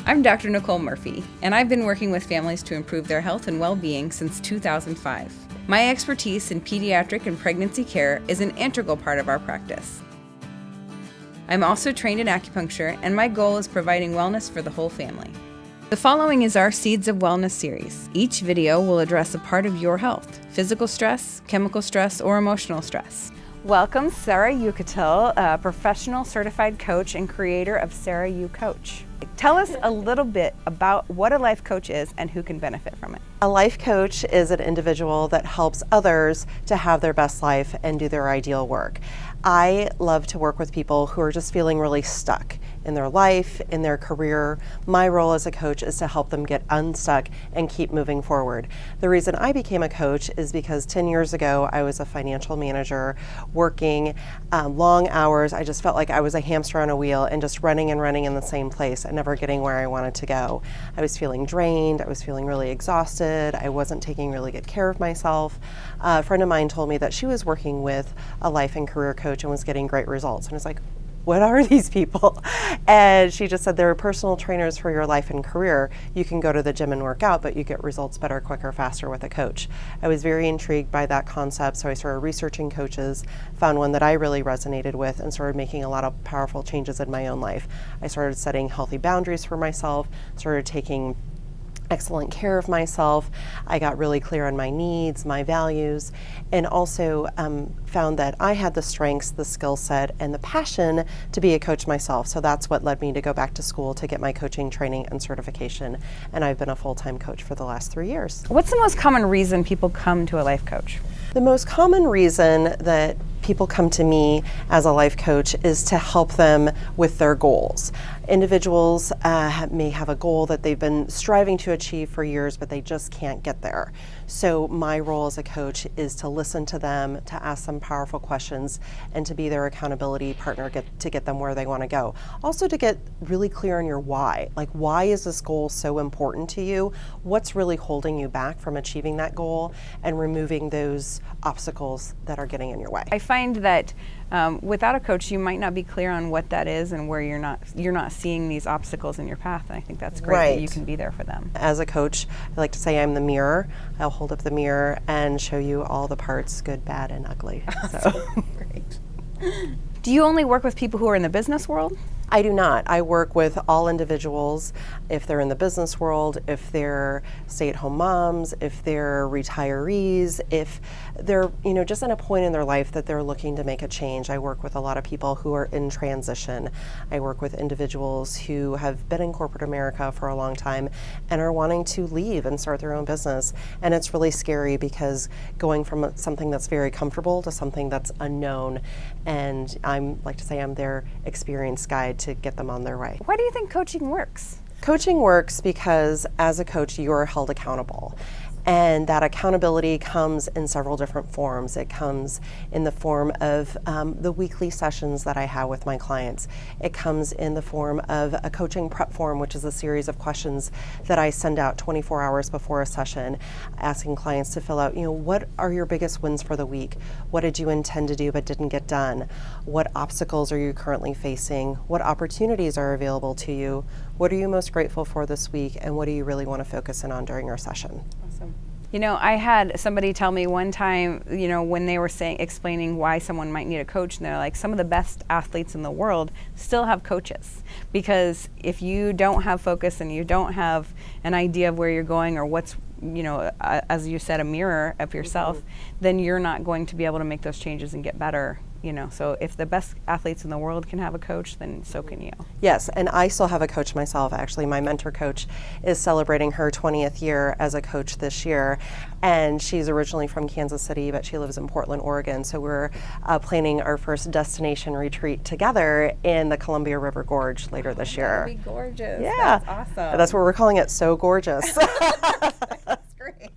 I'm Dr. Nicole Murphy, and I've been working with families to improve their health and well-being since 2005. My expertise in pediatric and pregnancy care is an integral part of our practice. I'm also trained in acupuncture, and my goal is providing wellness for the whole family. The following is our Seeds of Wellness series. Each video will address a part of your health: physical stress, chemical stress, or emotional stress. Welcome, Sarah Uchytil, a professional certified coach and creator of Sarah U Coach. Tell us a little bit about what a life coach is and who can benefit from it. A life coach is an individual that helps others to have their best life and do their ideal work. I love to work with people who are just feeling really stuck in their life, in their career. My role as a coach is to help them get unstuck and keep moving forward. The reason I became a coach is because 10 years ago I was a financial manager working long hours. I just felt like I was a hamster on a wheel and just running and running in the same place and never getting where I wanted to go. I was feeling drained, I was feeling really exhausted, I wasn't taking really good care of myself. A friend of mine told me that she was working with a life and career coach and was getting great results. And I was like, what are these people? And she just said, they're personal trainers for your life and career. You can go to the gym and work out, but you get results better, quicker, faster with a coach. I was very intrigued by that concept, so I started researching coaches, found one that I really resonated with, and started making a lot of powerful changes in my own life. I started setting healthy boundaries for myself, started taking excellent care of myself. I got really clear on my needs, my values, and also found that I had the strengths, the skill set, and the passion to be a coach myself. So that's what led me to go back to school to get my coaching training and certification. And I've been a full-time coach for the last 3 years. What's the most common reason people come to a life coach? The most common reason that people come to me as a life coach is to help them with their goals. Individuals may have a goal that they've been striving to achieve for years, but they just can't get there. So my role as a coach is to listen to them, to ask them powerful questions, and to be their accountability partner to get them where they want to go. Also to get really clear on your why. Like, why is this goal so important to you? What's really holding you back from achieving that goal and removing those obstacles that are getting in your way? I find that without a coach, you might not be clear on what that is and where you're not seeing these obstacles in your path. And I think that's great that you can be there for them. As a coach, I like to say I'm the mirror. I'll hold up the mirror and show you all the parts, good, bad, and ugly. So. Great. Do you only work with people who are in the business world? I do not. I work with all individuals, if they're in the business world, if they're stay-at-home moms, if they're retirees, if they're just at a point in their life that they're looking to make a change. I work with a lot of people who are in transition. I work with individuals who have been in corporate America for a long time and are wanting to leave and start their own business. And it's really scary because going from something that's very comfortable to something that's unknown, and I'm like to say I'm their experience guide to get them on their way. Why do you think coaching works? Coaching works because as a coach, you're held accountable. And that accountability comes in several different forms. It comes in the form of the weekly sessions that I have with my clients. It comes in the form of a coaching prep form, which is a series of questions that I send out 24 hours before a session, asking clients to fill out, what are your biggest wins for the week? What did you intend to do but didn't get done? What obstacles are you currently facing? What opportunities are available to you? What are you most grateful for this week? And what do you really want to focus in on during our session? Awesome. I had somebody tell me one time, when they were explaining why someone might need a coach, and they're like, some of the best athletes in the world still have coaches. Because if you don't have focus and you don't have an idea of where you're going or what's, as you said, a mirror of yourself, then you're not going to be able to make those changes and get better. So if the best athletes in the world can have a coach, then so can you. Yes, and I still have a coach myself. Actually, my mentor coach is celebrating her 20th year as a coach this year, and she's originally from Kansas City, but she lives in Portland, Oregon. So we're planning our first destination retreat together in the Columbia River Gorge later this year. That'd be gorgeous. Yeah, that's awesome. That's what we're calling it. So gorgeous. That's great.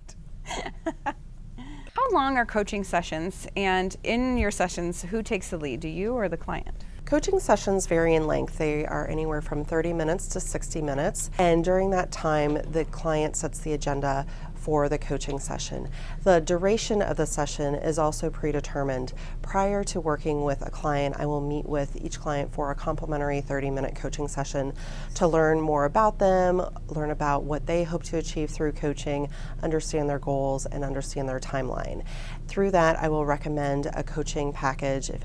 How long are coaching sessions? And in your sessions, who takes the lead, do you or the client? Coaching sessions vary in length. They are anywhere from 30 minutes to 60 minutes. And during that time, the client sets the agenda for the coaching session. The duration of the session is also predetermined. Prior to working with a client, I will meet with each client for a complimentary 30-minute coaching session to learn more about them, learn about what they hope to achieve through coaching, understand their goals, and understand their timeline. Through that, I will recommend a coaching package if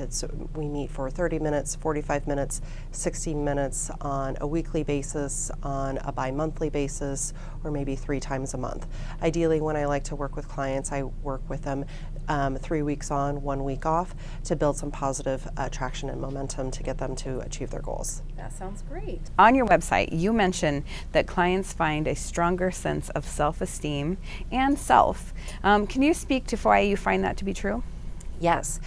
we meet for 30 minutes, 45 minutes, 60 minutes on a weekly basis, on a bi-monthly basis, or maybe 3 times a month. Ideally, when I like to work with clients, I work with them 3 weeks on, 1 week off to build some positive traction and momentum to get them to achieve their goals. That sounds great. On your website, you mentioned that clients find a stronger sense of self-esteem and self. Can you speak to why you find that to be true? Yes.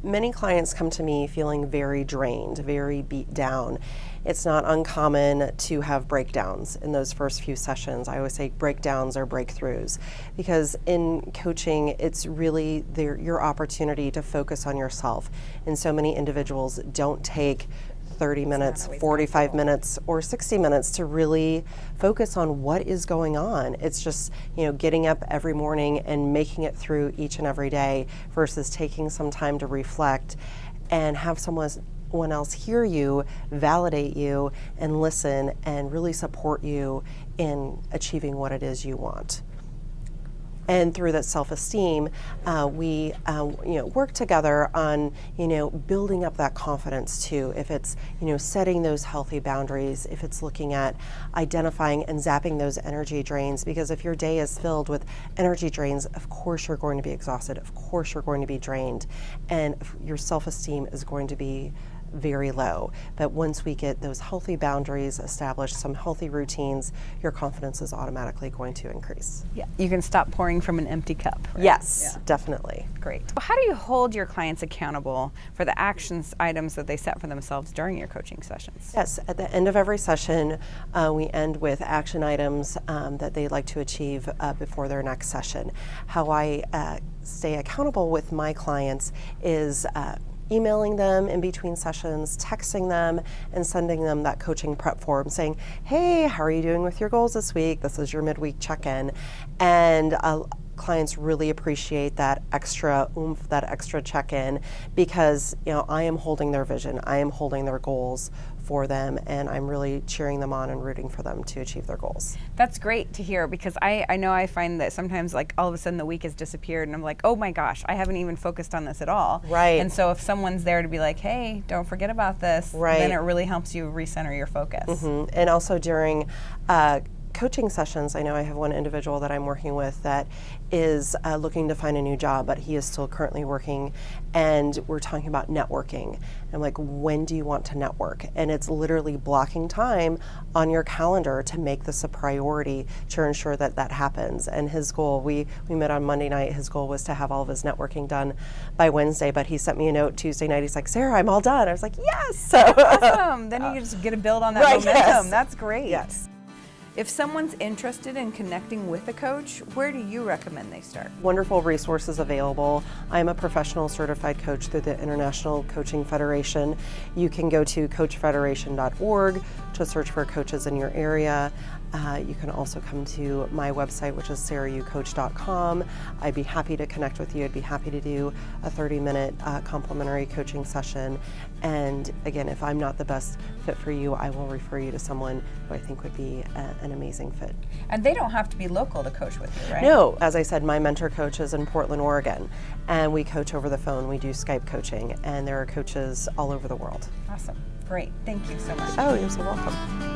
Many clients come to me feeling very drained, very beat down. It's not uncommon to have breakdowns in those first few sessions. I always say breakdowns or breakthroughs, because in coaching, it's really your opportunity to focus on yourself. And so many individuals don't take 30 minutes, 45 minutes, or 60 minutes to really focus on what is going on. It's just, getting up every morning and making it through each and every day versus taking some time to reflect and have someone else hear you, validate you, and listen and really support you in achieving what it is you want. And through that self-esteem, we work together on building up that confidence too. If it's setting those healthy boundaries, if it's looking at identifying and zapping those energy drains, because if your day is filled with energy drains, of course you're going to be exhausted. Of course you're going to be drained, and your self-esteem is going to be very low. But once we get those healthy boundaries established, some healthy routines, your confidence is automatically going to increase. Yeah, you can stop pouring from an empty cup. Right? Yes, definitely. Great. How do you hold your clients accountable for the actions items that they set for themselves during your coaching sessions? Yes, at the end of every session, we end with action items that they'd like to achieve before their next session. How I stay accountable with my clients is emailing them in between sessions, texting them, and sending them that coaching prep form saying, hey, how are you doing with your goals this week? This is your midweek check-in. And clients really appreciate that extra oomph, that extra check-in, because I am holding their vision, I am holding their goals for them, and I'm really cheering them on and rooting for them to achieve their goals. That's great to hear, because I know I find that sometimes all of a sudden the week has disappeared and I'm like, oh my gosh, I haven't even focused on this at all. Right. And so if someone's there to be like, hey, don't forget about this, then it really helps you recenter your focus. Mm-hmm. And also during coaching sessions, I know I have one individual that I'm working with that is looking to find a new job, but he is still currently working, and we're talking about networking. I'm like, when do you want to network? And it's literally blocking time on your calendar to make this a priority to ensure that that happens. And his goal, we met on Monday night, his goal was to have all of his networking done by Wednesday, but he sent me a note Tuesday night. He's like, Sarah, I'm all done. I was like, yes! Awesome! Then you just get to build on that momentum. Yes. That's great. Yes. If someone's interested in connecting with a coach, where do you recommend they start? Wonderful resources available. I'm a professional certified coach through the International Coaching Federation. You can go to coachfederation.org to search for coaches in your area. You can also come to my website, which is sarahucoach.com. I'd be happy to connect with you. I'd be happy to do a 30-minute complimentary coaching session. And again, if I'm not the best fit for you, I will refer you to someone who I think would be an amazing fit. And they don't have to be local to coach with you, right? No, as I said, my mentor coach is in Portland, Oregon, and we coach over the phone. We do Skype coaching, and there are coaches all over the world. Awesome. Great. Thank you so much. Oh, you're so welcome.